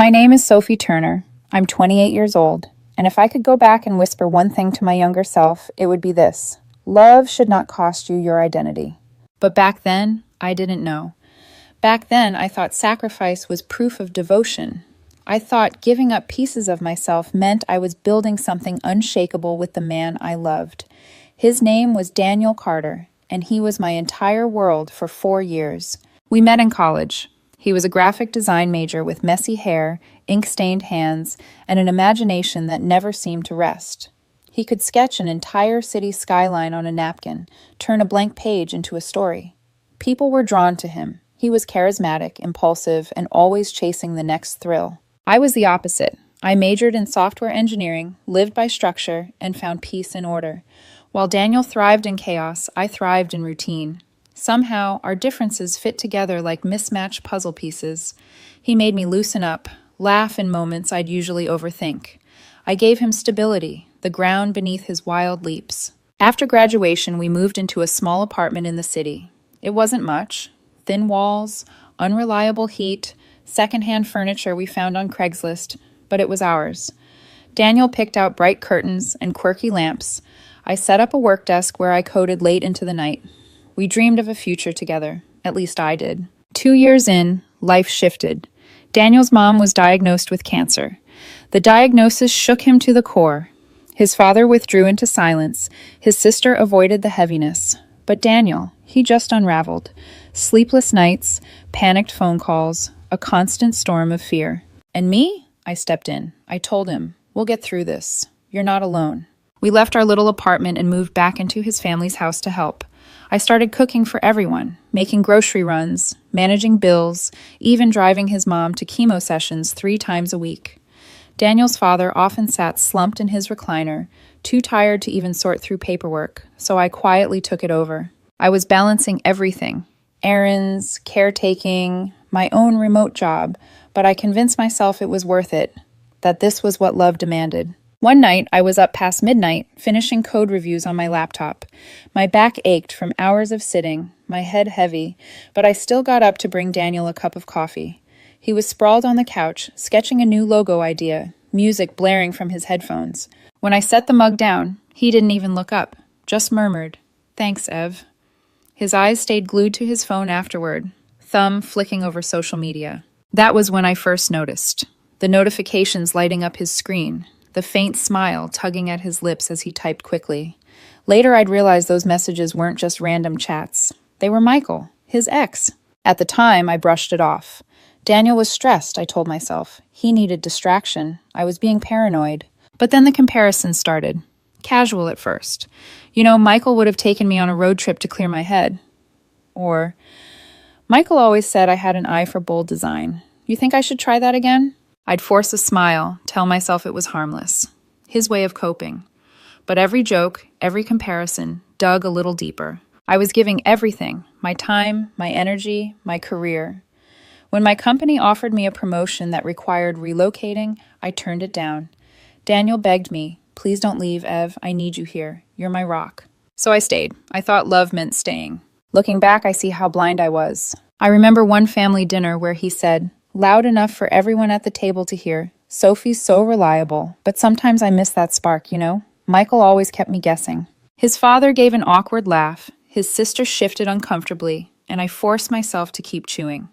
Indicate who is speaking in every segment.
Speaker 1: My name is Sophie Turner. I'm 28 years old, and if I could go back and whisper one thing to my younger self, it would be this: love should not cost you your identity. But back then, I didn't know. Back then, I thought sacrifice was proof of devotion. I thought giving up pieces of myself meant I was building something unshakable with the man I loved. His name was Daniel Carter, and he was my entire world for 4 years. We met in college. He was a graphic design major with messy hair, ink-stained hands, and an imagination that never seemed to rest. He could sketch an entire city skyline on a napkin, turn a blank page into a story. People were drawn to him. He was charismatic, impulsive, and always chasing the next thrill. I was the opposite. I majored in software engineering, lived by structure, and found peace and order. While Daniel thrived in chaos, I thrived in routine. Somehow, our differences fit together like mismatched puzzle pieces. He made me loosen up, laugh in moments I'd usually overthink. I gave him stability, the ground beneath his wild leaps. After graduation, we moved into a small apartment in the city. It wasn't much. Thin walls, unreliable heat, secondhand furniture we found on Craigslist, but it was ours. Daniel picked out bright curtains and quirky lamps. I set up a work desk where I coded late into the night. We dreamed of a future together. At least I did. 2 years in, life shifted. Daniel's mom was diagnosed with cancer. The diagnosis shook him to the core. His father withdrew into silence. His sister avoided the heaviness. But Daniel, he just unraveled. Sleepless nights, panicked phone calls, a constant storm of fear. And me? I stepped in. I told him, "We'll get through this. You're not alone." We left our little apartment and moved back into his family's house to help. I started cooking for everyone, making grocery runs, managing bills, even driving his mom to chemo sessions 3 times a week. Daniel's father often sat slumped in his recliner, too tired to even sort through paperwork, so I quietly took it over. I was balancing everything: errands, caretaking, my own remote job, but I convinced myself it was worth it, that this was what love demanded. One night, I was up past midnight, finishing code reviews on my laptop. My back ached from hours of sitting, my head heavy, but I still got up to bring Daniel a cup of coffee. He was sprawled on the couch, sketching a new logo idea, music blaring from his headphones. When I set the mug down, he didn't even look up, just murmured, "Thanks, Ev." His eyes stayed glued to his phone afterward, thumb flicking over social media. That was when I first noticed. The notifications lighting up his screen, the faint smile tugging at his lips as he typed quickly. Later, I'd realized those messages weren't just random chats. They were Michael, his ex. At the time, I brushed it off. Daniel was stressed, I told myself. He needed distraction. I was being paranoid. But then the comparison started. Casual at first. Michael would have taken me on a road trip to clear my head. Or, Michael always said I had an eye for bold design. You think I should try that again? I'd force a smile, tell myself it was harmless. His way of coping. But every joke, every comparison, dug a little deeper. I was giving everything, my time, my energy, my career. When my company offered me a promotion that required relocating, I turned it down. Daniel begged me, "Please don't leave, Ev. I need you here. You're my rock." So I stayed. I thought love meant staying. Looking back, I see how blind I was. I remember one family dinner where he said, loud enough for everyone at the table to hear, "Sophie's so reliable, but sometimes I miss that spark, Michael always kept me guessing." His father gave an awkward laugh, his sister shifted uncomfortably, and I forced myself to keep chewing.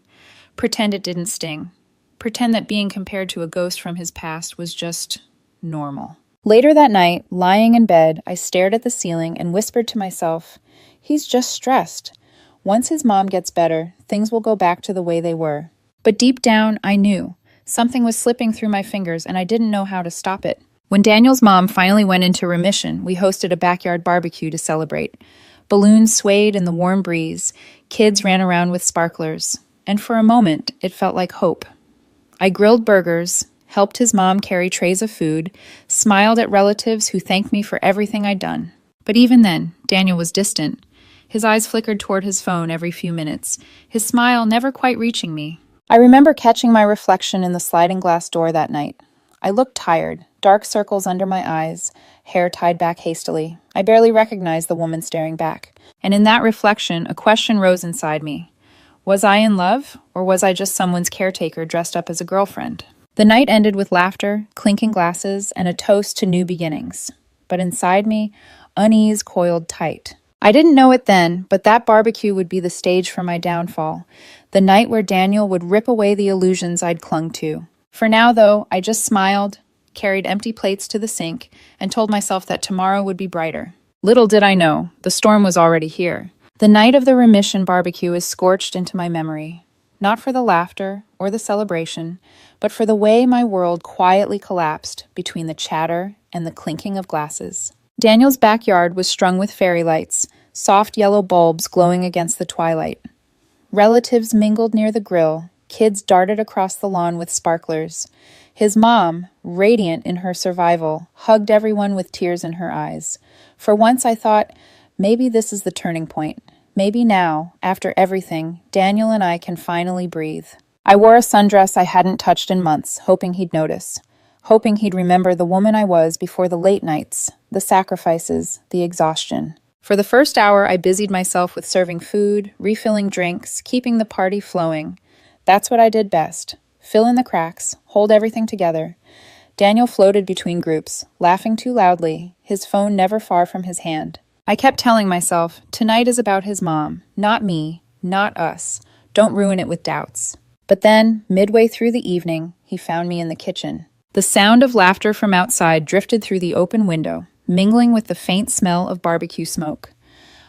Speaker 1: Pretend it didn't sting. Pretend that being compared to a ghost from his past was just normal. Later that night, lying in bed, I stared at the ceiling and whispered to myself, "He's just stressed. Once his mom gets better, things will go back to the way they were." But deep down, I knew. Something was slipping through my fingers, and I didn't know how to stop it. When Daniel's mom finally went into remission, we hosted a backyard barbecue to celebrate. Balloons swayed in the warm breeze, kids ran around with sparklers, and for a moment, it felt like hope. I grilled burgers, helped his mom carry trays of food, smiled at relatives who thanked me for everything I'd done. But even then, Daniel was distant. His eyes flickered toward his phone every few minutes, his smile never quite reaching me. I remember catching my reflection in the sliding glass door that night. I looked tired, dark circles under my eyes, hair tied back hastily. I barely recognized the woman staring back. And in that reflection, a question rose inside me. Was I in love, or was I just someone's caretaker dressed up as a girlfriend? The night ended with laughter, clinking glasses, and a toast to new beginnings. But inside me, unease coiled tight. I didn't know it then, but that barbecue would be the stage for my downfall, the night where Daniel would rip away the illusions I'd clung to. For now, though, I just smiled, carried empty plates to the sink, and told myself that tomorrow would be brighter. Little did I know, the storm was already here. The night of the remission barbecue is scorched into my memory, not for the laughter or the celebration, but for the way my world quietly collapsed between the chatter and the clinking of glasses. Daniel's backyard was strung with fairy lights, soft yellow bulbs glowing against the twilight. Relatives mingled near the grill, kids darted across the lawn with sparklers. His mom, radiant in her survival, hugged everyone with tears in her eyes. For once I thought, maybe this is the turning point. Maybe now, after everything, Daniel and I can finally breathe. I wore a sundress I hadn't touched in months, hoping he'd notice. Hoping he'd remember the woman I was before the late nights, the sacrifices, the exhaustion. For the first hour, I busied myself with serving food, refilling drinks, keeping the party flowing. That's what I did best. Fill in the cracks, hold everything together. Daniel floated between groups, laughing too loudly, his phone never far from his hand. I kept telling myself, tonight is about his mom, not me, not us. Don't ruin it with doubts. But then, midway through the evening, he found me in the kitchen. The sound of laughter from outside drifted through the open window, mingling with the faint smell of barbecue smoke.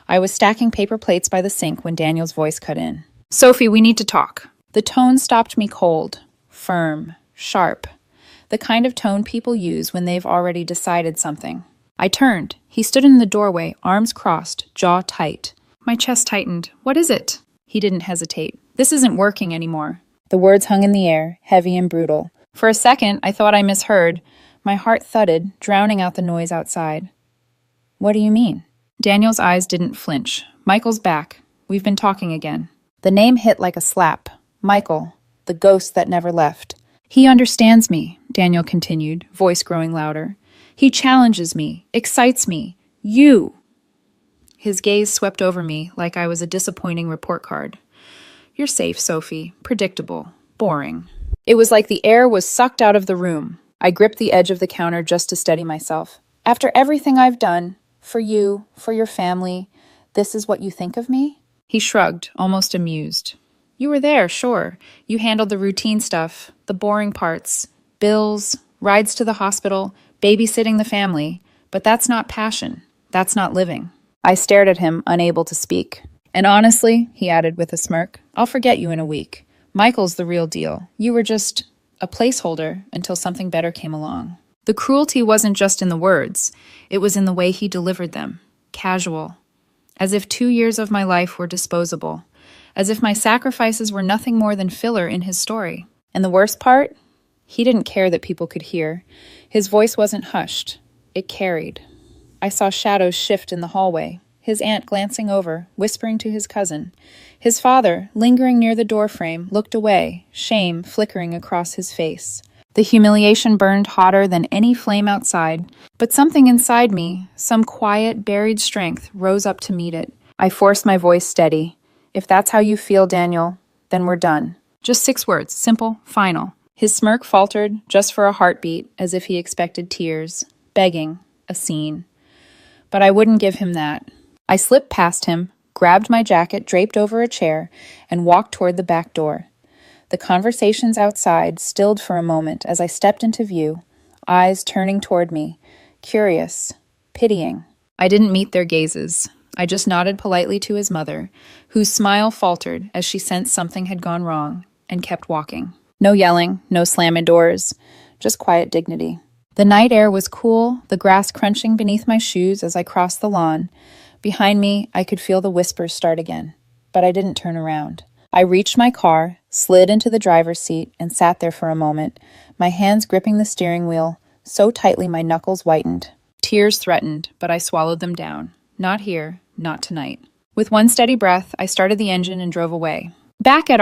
Speaker 1: I was stacking paper plates by the sink when Daniel's voice cut in. "Sophie, we need to talk." The tone stopped me cold, firm, sharp, the kind of tone people use when they've already decided something. I turned. He stood in the doorway, arms crossed, jaw tight. My chest tightened. "What is it?" He didn't hesitate. "This isn't working anymore." The words hung in the air, heavy and brutal. For a second, I thought I misheard. My heart thudded, drowning out the noise outside. "What do you mean?" Daniel's eyes didn't flinch. "Michael's back. We've been talking again." The name hit like a slap. Michael, the ghost that never left. "He understands me," Daniel continued, voice growing louder. "He challenges me, excites me. You!" His gaze swept over me like I was a disappointing report card. "You're safe, Sophie. Predictable. Boring." It was like the air was sucked out of the room. I gripped the edge of the counter just to steady myself. "After everything I've done, for you, for your family, this is what you think of me?" He shrugged, almost amused. "You were there, sure. You handled the routine stuff, the boring parts, bills, rides to the hospital, babysitting the family. But that's not passion. That's not living." I stared at him, unable to speak. "And honestly," he added with a smirk, "I'll forget you in a week. Michael's the real deal. You were just a placeholder until something better came along." The cruelty wasn't just in the words. It was in the way he delivered them. Casual. As if 2 years of my life were disposable. As if my sacrifices were nothing more than filler in his story. And the worst part? He didn't care that people could hear. His voice wasn't hushed. It carried. I saw shadows shift in the hallway. His aunt glancing over, whispering to his cousin. His father, lingering near the doorframe, looked away, shame flickering across his face. The humiliation burned hotter than any flame outside, but something inside me, some quiet, buried strength, rose up to meet it. I forced my voice steady. "If that's how you feel, Daniel, then we're done." Just 6 words, simple, final. His smirk faltered, just for a heartbeat, as if he expected tears, begging, a scene. But I wouldn't give him that. I slipped past him, grabbed my jacket draped over a chair, and walked toward the back door. The conversations outside stilled for a moment as I stepped into view, eyes turning toward me, curious, pitying. I didn't meet their gazes. I just nodded politely to his mother, whose smile faltered as she sensed something had gone wrong, and kept walking. No yelling, no slamming doors, just quiet dignity. The night air was cool, the grass crunching beneath my shoes as I crossed the lawn. Behind me, I could feel the whispers start again, but I didn't turn around. I reached my car, slid into the driver's seat, and sat there for a moment, my hands gripping the steering wheel, so tightly my knuckles whitened. Tears threatened, but I swallowed them down. Not here, not tonight. With one steady breath, I started the engine and drove away. Back at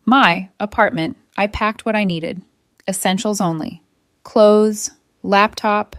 Speaker 1: my apartment, I packed what I needed. Essentials only. Clothes, laptop,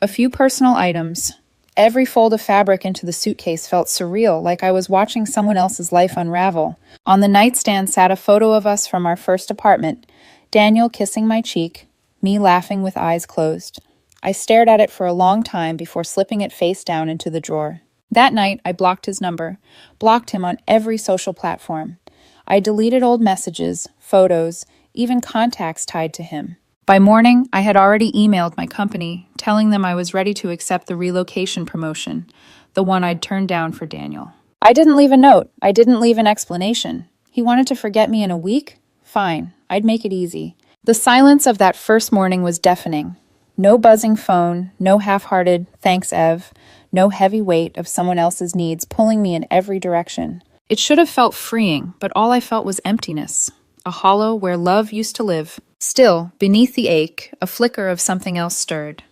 Speaker 1: a few personal items. Every fold of fabric into the suitcase felt surreal, like I was watching someone else's life unravel. On the nightstand sat a photo of us from our first apartment, Daniel kissing my cheek, me laughing with eyes closed. I stared at it for a long time before slipping it face down into the drawer. That night, I blocked his number, blocked him on every social platform. I deleted old messages, photos, even contacts tied to him. By morning, I had already emailed my company, telling them I was ready to accept the relocation promotion, the one I'd turned down for Daniel. I didn't leave a note. I didn't leave an explanation. He wanted to forget me in a week? Fine, I'd make it easy. The silence of that first morning was deafening. No buzzing phone, no half-hearted, thanks, Ev, no heavy weight of someone else's needs pulling me in every direction. It should have felt freeing, but all I felt was emptiness, a hollow where love used to live. Still, beneath the ache, a flicker of something else stirred.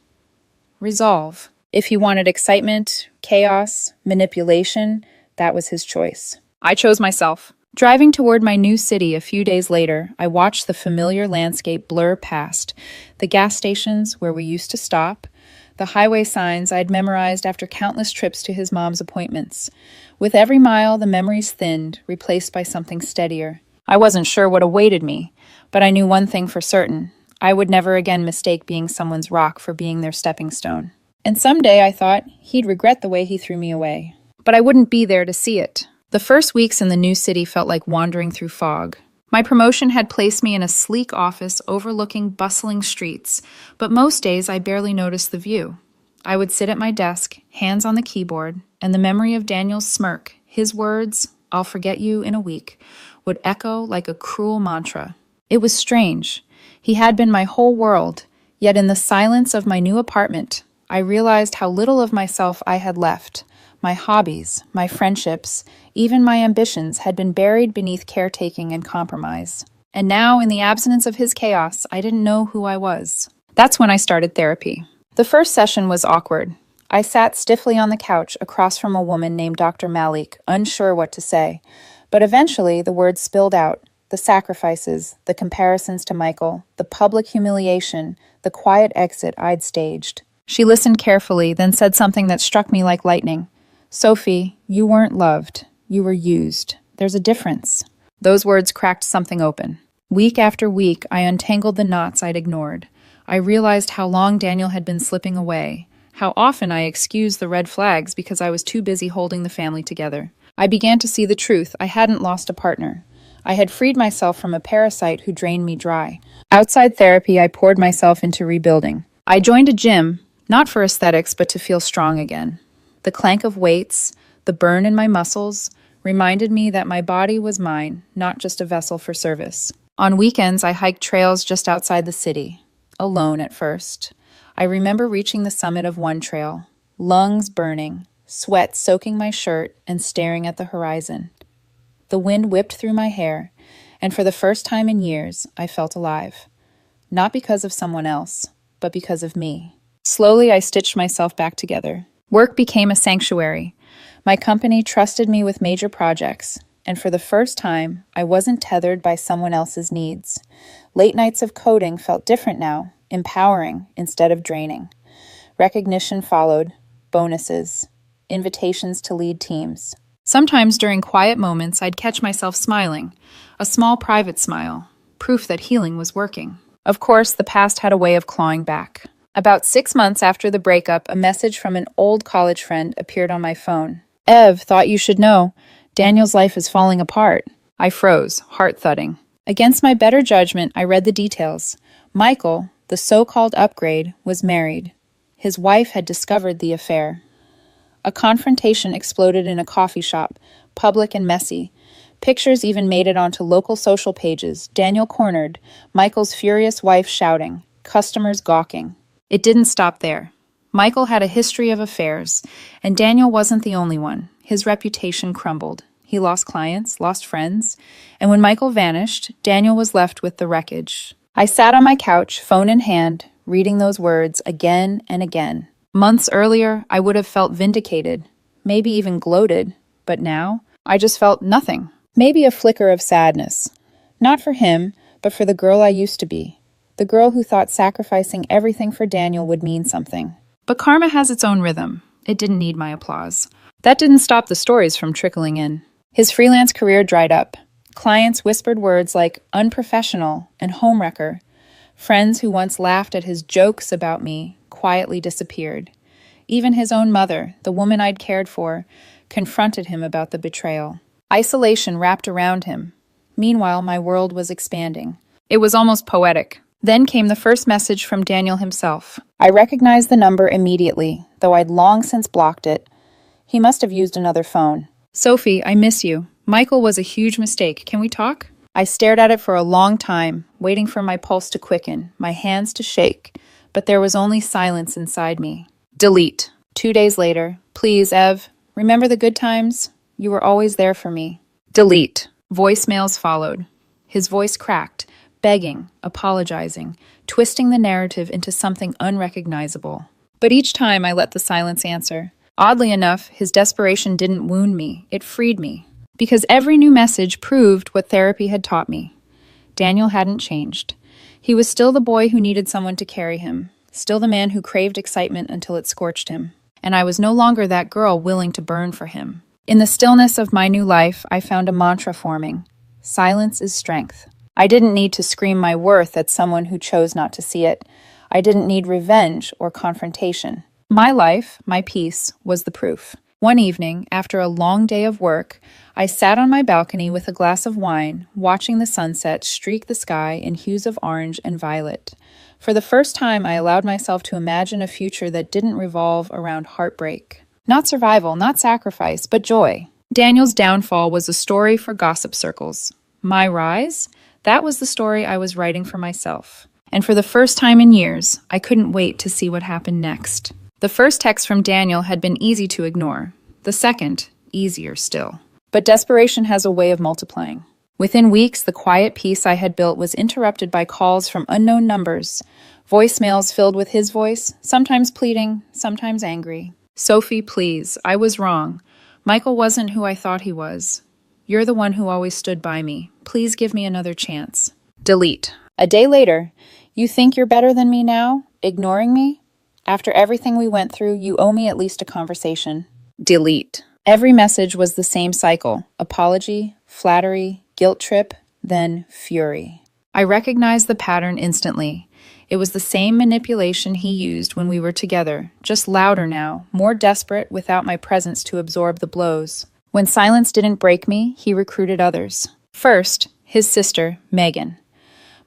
Speaker 1: Resolve. If he wanted excitement, chaos, manipulation, that was his choice. I chose myself. Driving toward my new city a few days later, I watched the familiar landscape blur past, the gas stations where we used to stop, the highway signs I'd memorized after countless trips to his mom's appointments. With every mile, the memories thinned, replaced by something steadier. I wasn't sure what awaited me, but I knew one thing for certain. I would never again mistake being someone's rock for being their stepping stone. And someday, I thought, he'd regret the way he threw me away. But I wouldn't be there to see it. The first weeks in the new city felt like wandering through fog. My promotion had placed me in a sleek office overlooking bustling streets, but most days I barely noticed the view. I would sit at my desk, hands on the keyboard, and the memory of Daniel's smirk, his words, "I'll forget you in a week," would echo like a cruel mantra. It was strange. He had been my whole world, yet in the silence of my new apartment, I realized how little of myself I had left. My hobbies, my friendships, even my ambitions had been buried beneath caretaking and compromise. And now, in the absence of his chaos, I didn't know who I was. That's when I started therapy. The first session was awkward. I sat stiffly on the couch across from a woman named Dr. Malik, unsure what to say. But eventually, the words spilled out. The sacrifices, the comparisons to Michael, the public humiliation, the quiet exit I'd staged. She listened carefully, then said something that struck me like lightning. "Sophie, you weren't loved. You were used. There's a difference." Those words cracked something open. Week after week, I untangled the knots I'd ignored. I realized how long Daniel had been slipping away, how often I excused the red flags because I was too busy holding the family together. I began to see the truth. I hadn't lost a partner. I had freed myself from a parasite who drained me dry. Outside therapy, I poured myself into rebuilding. I joined a gym, not for aesthetics, but to feel strong again. The clank of weights, the burn in my muscles, reminded me that my body was mine, not just a vessel for service. On weekends, I hiked trails just outside the city, alone at first. I remember reaching the summit of one trail, lungs burning, sweat soaking my shirt, and staring at the horizon. The wind whipped through my hair, and for the first time in years, I felt alive. Not because of someone else, but because of me. Slowly, I stitched myself back together. Work became a sanctuary. My company trusted me with major projects, and for the first time, I wasn't tethered by someone else's needs. Late nights of coding felt different now, empowering instead of draining. Recognition followed, bonuses, invitations to lead teams. Sometimes during quiet moments, I'd catch myself smiling, a small private smile, proof that healing was working. Of course, the past had a way of clawing back. About 6 months after the breakup, a message from an old college friend appeared on my phone. "Ev, thought you should know. Daniel's life is falling apart." I froze, heart thudding. Against my better judgment, I read the details. Michael, the so-called upgrade, was married. His wife had discovered the affair. A confrontation exploded in a coffee shop, public and messy. Pictures even made it onto local social pages. Daniel cornered, Michael's furious wife shouting, customers gawking. It didn't stop there. Michael had a history of affairs, and Daniel wasn't the only one. His reputation crumbled. He lost clients, lost friends, and when Michael vanished, Daniel was left with the wreckage. I sat on my couch, phone in hand, reading those words again and again. Months earlier, I would have felt vindicated, maybe even gloated, but now, I just felt nothing. Maybe a flicker of sadness. Not for him, but for the girl I used to be. The girl who thought sacrificing everything for Daniel would mean something. But karma has its own rhythm. It didn't need my applause. That didn't stop the stories from trickling in. His freelance career dried up. Clients whispered words like unprofessional and homewrecker. Friends who once laughed at his jokes about me quietly disappeared. Even his own mother, the woman I'd cared for, confronted him about the betrayal. Isolation wrapped around him. Meanwhile, my world was expanding. It was almost poetic. Then came the first message from Daniel himself. I recognized the number immediately, though I'd long since blocked it. He must have used another phone. Sophie, I miss you. Michael was a huge mistake. Can we talk? I stared at it for a long time, waiting for my pulse to quicken, my hands to shake, but there was only silence inside me. Delete. 2 days later. Please, Ev, remember the good times? You were always there for me. Delete. Voicemails followed. His voice cracked, begging, apologizing, twisting the narrative into something unrecognizable. But each time I let the silence answer. Oddly enough, his desperation didn't wound me, it freed me. Because every new message proved what therapy had taught me. Daniel hadn't changed. He was still the boy who needed someone to carry him, still the man who craved excitement until it scorched him. And I was no longer that girl willing to burn for him. In the stillness of my new life, I found a mantra forming. Silence is strength. I didn't need to scream my worth at someone who chose not to see it. I didn't need revenge or confrontation. My life, my peace, was the proof. One evening, after a long day of work, I sat on my balcony with a glass of wine, watching the sunset streak the sky in hues of orange and violet. For the first time, I allowed myself to imagine a future that didn't revolve around heartbreak. Not survival, not sacrifice, but joy. Daniel's downfall was a story for gossip circles. My rise? That was the story I was writing for myself. And for the first time in years, I couldn't wait to see what happened next. The first text from Daniel had been easy to ignore. The second, easier still. But desperation has a way of multiplying. Within weeks, the quiet peace I had built was interrupted by calls from unknown numbers, voicemails filled with his voice, sometimes pleading, sometimes angry. Sophie, please, I was wrong. Michael wasn't who I thought he was. You're the one who always stood by me. Please give me another chance. Delete. A day later, you think you're better than me now, ignoring me? After everything we went through, you owe me at least a conversation. Delete. Every message was the same cycle. Apology, flattery, guilt trip, then fury. I recognized the pattern instantly. It was the same manipulation he used when we were together, just louder now, more desperate without my presence to absorb the blows. When silence didn't break me, he recruited others. First, his sister, Megan.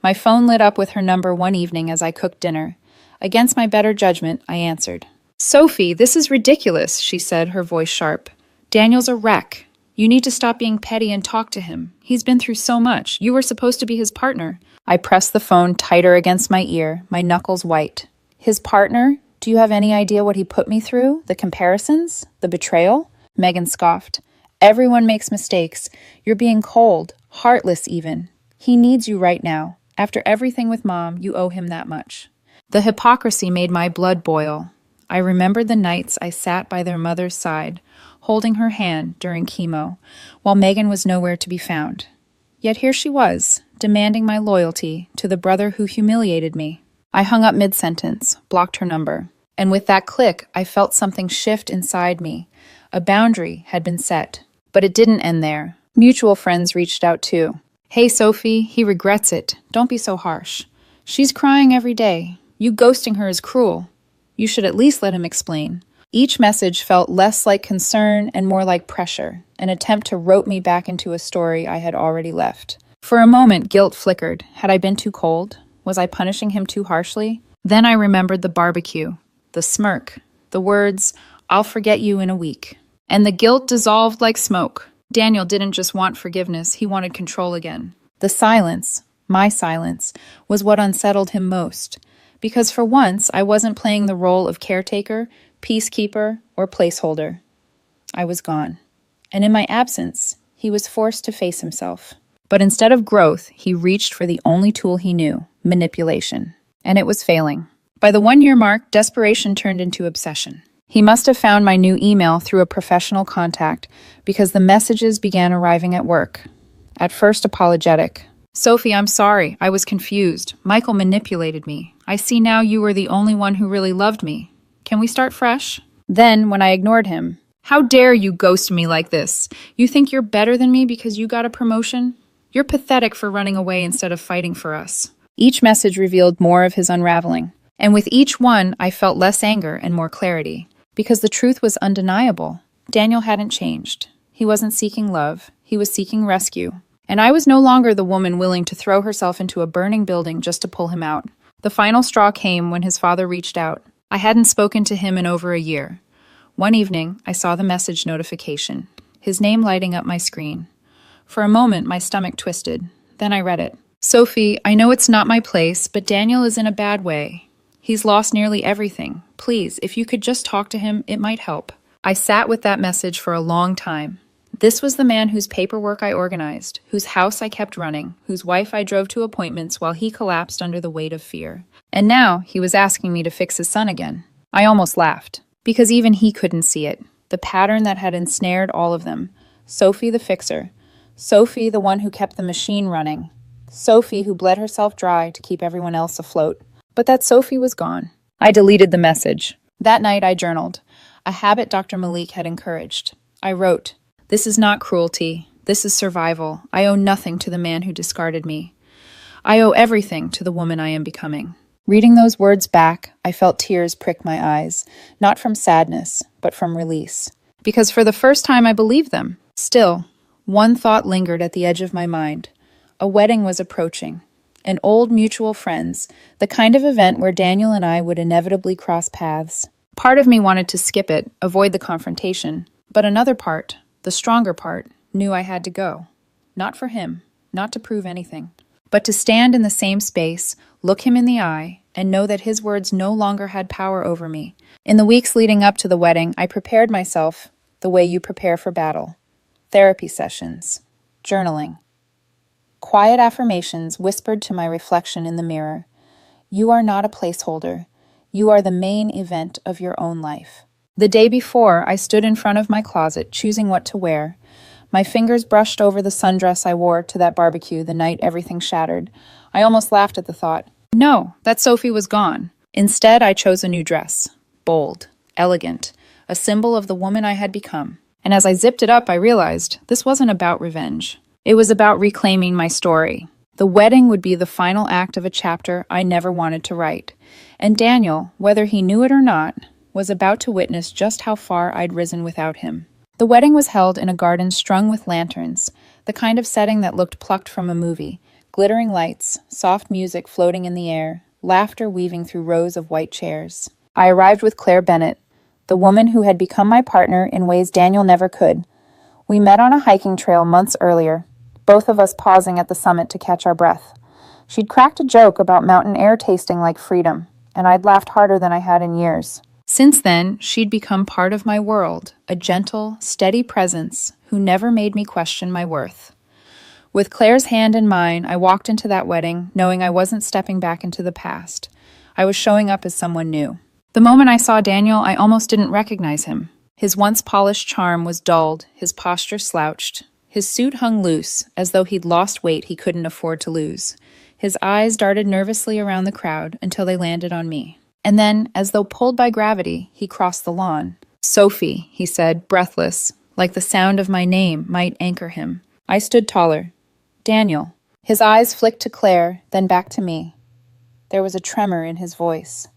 Speaker 1: My phone lit up with her number one evening as I cooked dinner. Against my better judgment, I answered. Sophie, this is ridiculous, she said, her voice sharp. Daniel's a wreck. You need to stop being petty and talk to him. He's been through so much. You were supposed to be his partner. I pressed the phone tighter against my ear, my knuckles white. His partner? Do you have any idea what he put me through? The comparisons? The betrayal? Megan scoffed. Everyone makes mistakes. You're being cold, heartless even. He needs you right now. After everything with Mom, you owe him that much. The hypocrisy made my blood boil. I remembered the nights I sat by their mother's side, holding her hand during chemo, while Megan was nowhere to be found. Yet here she was, demanding my loyalty to the brother who humiliated me. I hung up mid-sentence, blocked her number, and with that click, I felt something shift inside me. A boundary had been set. But it didn't end there. Mutual friends reached out too. Hey, Sophie, he regrets it. Don't be so harsh. She's crying every day. You ghosting her is cruel. You should at least let him explain. Each message felt less like concern and more like pressure, an attempt to rope me back into a story I had already left. For a moment, guilt flickered. Had I been too cold? Was I punishing him too harshly? Then I remembered the barbecue, the smirk, the words, I'll forget you in a week. And the guilt dissolved like smoke. Daniel didn't just want forgiveness, he wanted control again. The silence, my silence, was what unsettled him most. Because for once, I wasn't playing the role of caretaker, peacekeeper, or placeholder. I was gone. And in my absence, he was forced to face himself. But instead of growth, he reached for the only tool he knew, manipulation. And it was failing. By the 1-year mark, desperation turned into obsession. He must have found my new email through a professional contact because the messages began arriving at work. At first apologetic. Sophie, I'm sorry. I was confused. Michael manipulated me. I see now you were the only one who really loved me. Can we start fresh? Then, when I ignored him, how dare you ghost me like this? You think you're better than me because you got a promotion? You're pathetic for running away instead of fighting for us. Each message revealed more of his unraveling. And with each one, I felt less anger and more clarity. Because the truth was undeniable. Daniel hadn't changed. He wasn't seeking love. He was seeking rescue. And I was no longer the woman willing to throw herself into a burning building just to pull him out. The final straw came when his father reached out. I hadn't spoken to him in over a year. One evening, I saw the message notification, his name lighting up my screen. For a moment, my stomach twisted. Then I read it. Sophie, I know it's not my place, but Daniel is in a bad way. He's lost nearly everything. Please, if you could just talk to him, it might help. I sat with that message for a long time. This was the man whose paperwork I organized, whose house I kept running, whose wife I drove to appointments while he collapsed under the weight of fear. And now he was asking me to fix his son again. I almost laughed, because even he couldn't see it. The pattern that had ensnared all of them. Sophie the fixer. Sophie the one who kept the machine running. Sophie who bled herself dry to keep everyone else afloat. But that Sophie was gone. I deleted the message. That night I journaled, a habit Dr. Malik had encouraged. I wrote, "This is not cruelty. This is survival. I owe nothing to the man who discarded me. I owe everything to the woman I am becoming." Reading those words back, I felt tears prick my eyes, not from sadness, but from release. Because for the first time I believed them. Still, one thought lingered at the edge of my mind. A wedding was approaching. An old mutual friends, the kind of event where Daniel and I would inevitably cross paths. Part of me wanted to skip it, avoid the confrontation, but another part, the stronger part, knew I had to go. Not for him, not to prove anything, but to stand in the same space, look him in the eye, and know that his words no longer had power over me. In the weeks leading up to the wedding, I prepared myself the way you prepare for battle. Therapy sessions, journaling. Quiet affirmations whispered to my reflection in the mirror. You are not a placeholder. You are the main event of your own life. The day before, I stood in front of my closet, choosing what to wear. My fingers brushed over the sundress I wore to that barbecue the night everything shattered. I almost laughed at the thought. No, that Sophie was gone. Instead, I chose a new dress. Bold, elegant, a symbol of the woman I had become. And as I zipped it up, I realized this wasn't about revenge. It was about reclaiming my story. The wedding would be the final act of a chapter I never wanted to write. And Daniel, whether he knew it or not, was about to witness just how far I'd risen without him. The wedding was held in a garden strung with lanterns, the kind of setting that looked plucked from a movie. Glittering lights, soft music floating in the air, laughter weaving through rows of white chairs. I arrived with Claire Bennett, the woman who had become my partner in ways Daniel never could. We met on a hiking trail months earlier, both of us pausing at the summit to catch our breath. She'd cracked a joke about mountain air tasting like freedom, and I'd laughed harder than I had in years. Since then, she'd become part of my world, a gentle, steady presence who never made me question my worth. With Claire's hand in mine, I walked into that wedding, knowing I wasn't stepping back into the past. I was showing up as someone new. The moment I saw Daniel, I almost didn't recognize him. His once polished charm was dulled, his posture slouched. His suit hung loose, as though he'd lost weight he couldn't afford to lose. His eyes darted nervously around the crowd until they landed on me. And then, as though pulled by gravity, he crossed the lawn. "Sophie," he said, breathless, like the sound of my name might anchor him. I stood taller. "Daniel." His eyes flicked to Claire, then back to me. There was a tremor in his voice.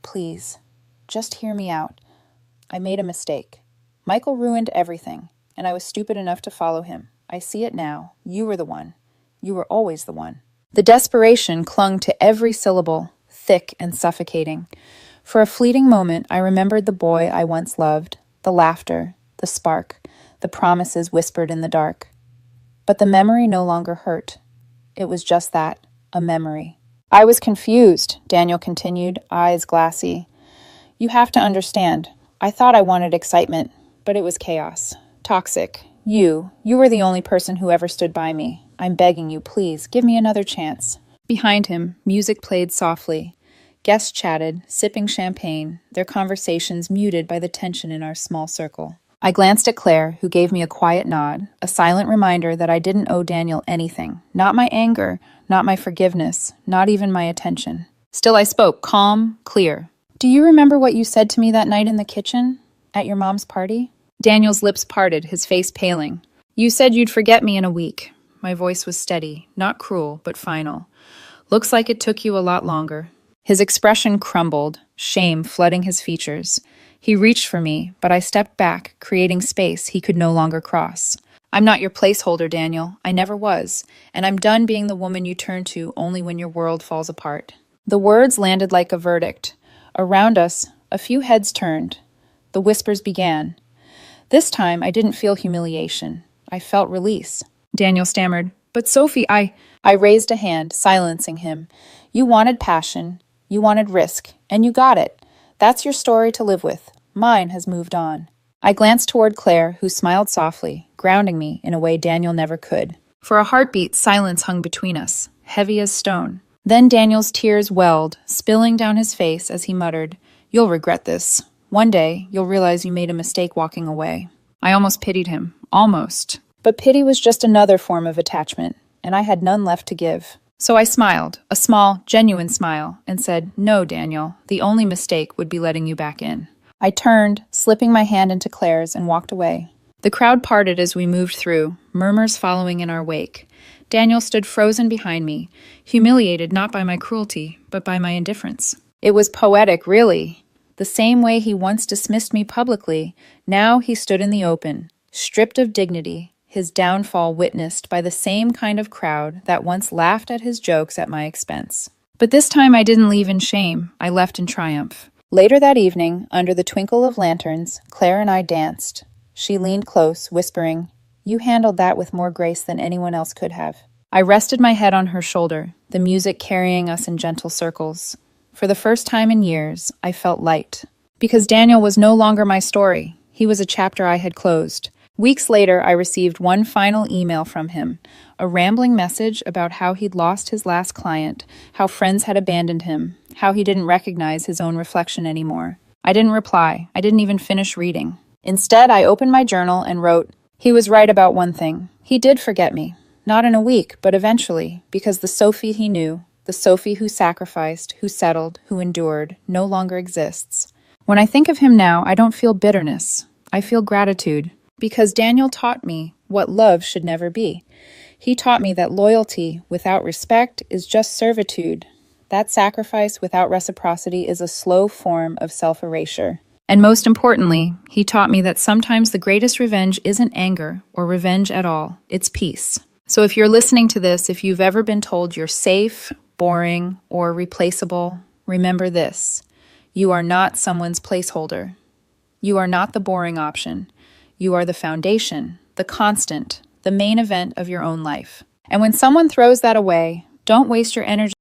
Speaker 1: "Please, just hear me out. I made a mistake. Michael ruined everything, and I was stupid enough to follow him. I see it now. You were the one. You were always the one." The desperation clung to every syllable, thick and suffocating. For a fleeting moment, I remembered the boy I once loved, the laughter, the spark, the promises whispered in the dark. But the memory no longer hurt. It was just that, a memory. "I was confused," Daniel continued, eyes glassy. "You have to understand. I thought I wanted excitement, but it was chaos. Toxic. You were the only person who ever stood by me. I'm begging you, please, give me another chance." Behind him, music played softly. Guests chatted, sipping champagne, their conversations muted by the tension in our small circle. I glanced at Claire, who gave me a quiet nod, a silent reminder that I didn't owe Daniel anything. Not my anger, not my forgiveness, not even my attention. Still I spoke, calm, clear. "Do you remember what you said to me that night in the kitchen? At your mom's party?" Daniel's lips parted, his face paling. "You said you'd forget me in a week. my voice was steady, not cruel, but final. Looks like it took you a lot longer. His expression crumbled, shame flooding his features. He reached for me, but I stepped back, creating space he could no longer cross. I'm not your placeholder, Daniel. I never was, and I'm done being the woman you turn to only when your world falls apart. The words landed like a verdict. Around us, a few heads turned. The whispers began. This time, I didn't feel humiliation. I felt release. Daniel stammered, "But Sophie, I raised a hand, silencing him. You wanted passion, you wanted risk, and you got it. That's your story to live with. Mine has moved on." I glanced toward Claire, who smiled softly, grounding me in a way Daniel never could. For a heartbeat, silence hung between us, heavy as stone. Then Daniel's tears welled, spilling down his face as he muttered, "You'll regret this. One day, you'll realize you made a mistake walking away." I almost pitied him. Almost. But pity was just another form of attachment, and I had none left to give. So I smiled, a small, genuine smile, and said, "No, Daniel, the only mistake would be letting you back in." I turned, slipping my hand into Claire's, and walked away. The crowd parted as we moved through, murmurs following in our wake. Daniel stood frozen behind me, humiliated not by my cruelty, but by my indifference. It was poetic, really. The same way he once dismissed me publicly, now he stood in the open, stripped of dignity, his downfall witnessed by the same kind of crowd that once laughed at his jokes at my expense. But this time I didn't leave in shame, I left in triumph. Later that evening, under the twinkle of lanterns, Claire and I danced. She leaned close, whispering, "You handled that with more grace than anyone else could have." I rested my head on her shoulder, the music carrying us in gentle circles. For the first time in years, I felt light. Because Daniel was no longer my story. He was a chapter I had closed. Weeks later, I received one final email from him, a rambling message about how he'd lost his last client, how friends had abandoned him, how he didn't recognize his own reflection anymore. I didn't reply. I didn't even finish reading. Instead, I opened my journal and wrote, "He was right about one thing. He did forget me. Not in a week, but eventually, because the Sophie he knew, the Sophie who sacrificed, who settled, who endured, no longer exists. When I think of him now, I don't feel bitterness. I feel gratitude, because Daniel taught me what love should never be. He taught me that loyalty without respect is just servitude. That sacrifice without reciprocity is a slow form of self-erasure. And most importantly, he taught me that sometimes the greatest revenge isn't anger or revenge at all, it's peace. So if you're listening to this, if you've ever been told you're safe, boring, or replaceable, remember this. You are not someone's placeholder. You are not the boring option. You are the foundation, the constant, the main event of your own life. And when someone throws that away, don't waste your energy